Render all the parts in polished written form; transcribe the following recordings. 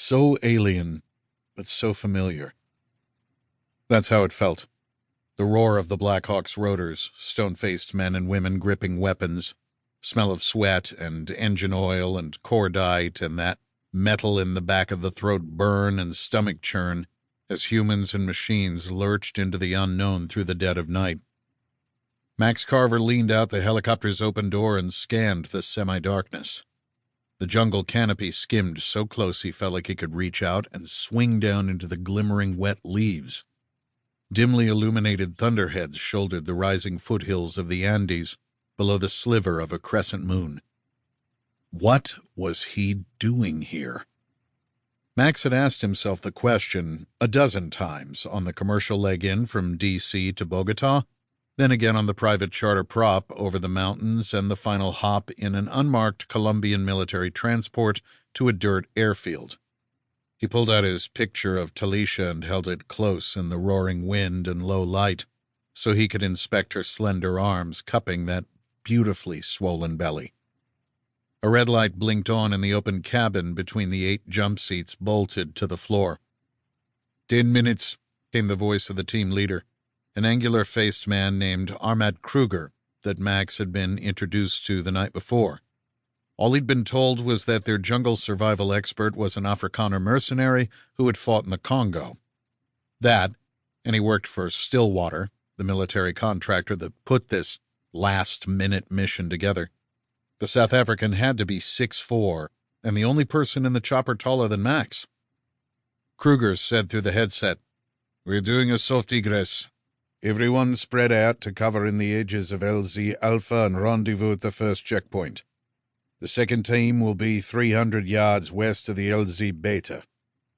So alien, but so familiar. That's how it felt. The roar of the Black Hawk's rotors, stone-faced men and women gripping weapons, smell of sweat and engine oil and cordite and that metal in the back of the throat burn and stomach churn as humans and machines lurched into the unknown through the dead of night. Max Carver leaned out the helicopter's open door and scanned the semi-darkness. The jungle canopy skimmed so close he felt like he could reach out and swing down into the glimmering wet leaves. Dimly illuminated thunderheads shouldered the rising foothills of the Andes below the sliver of a crescent moon. What was he doing here? Max had asked himself the question a dozen times on the commercial leg in from D.C. to Bogota, then again on the private charter prop over the mountains, and the final hop in an unmarked Colombian military transport to a dirt airfield. He pulled out his picture of Talisha and held it close in the roaring wind and low light, so he could inspect her slender arms cupping that beautifully swollen belly. A red light blinked on in the open cabin between the 8 jump seats bolted to the floor. 10 minutes, came the voice of the team leader, an angular-faced man named Armad Kruger that Max had been introduced to the night before. All he'd been told was that their jungle survival expert was an Afrikaner mercenary who had fought in the Congo. That, and he worked for Stillwater, the military contractor that put this last-minute mission together. The South African had to be 6'4", and the only person in the chopper taller than Max. Kruger said through the headset, "We're doing a soft egress. Everyone spread out to cover in the edges of LZ Alpha and rendezvous at the first checkpoint. The second team will be 300 yards west of the LZ Beta.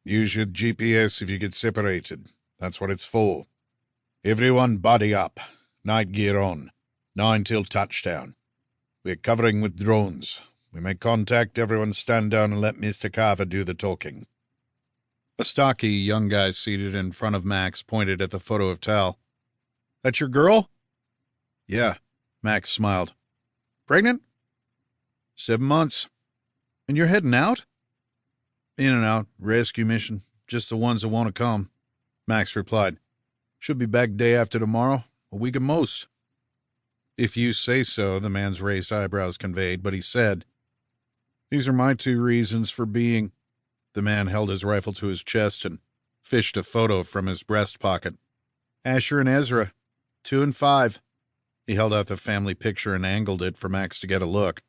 Use your GPS if you get separated. That's what it's for. Everyone body up. Night gear on. 9 till touchdown. We're covering with drones. We make contact, everyone stand down and let Mr. Carver do the talking." A stocky young guy seated in front of Max pointed at the photo of Tal. "That your girl?" "Yeah," Max smiled. "Pregnant?" 7 months. "And you're heading out?" "In and out. Rescue mission. Just the ones that want to come," Max replied. "Should be back day after tomorrow. A week at most." "If you say so," the man's raised eyebrows conveyed, but he said, "These are my 2 reasons for being." The man held his rifle to his chest and fished a photo from his breast pocket. "Asher and Ezra, 2 and 5. He held out the family picture and angled it for Max to get a look.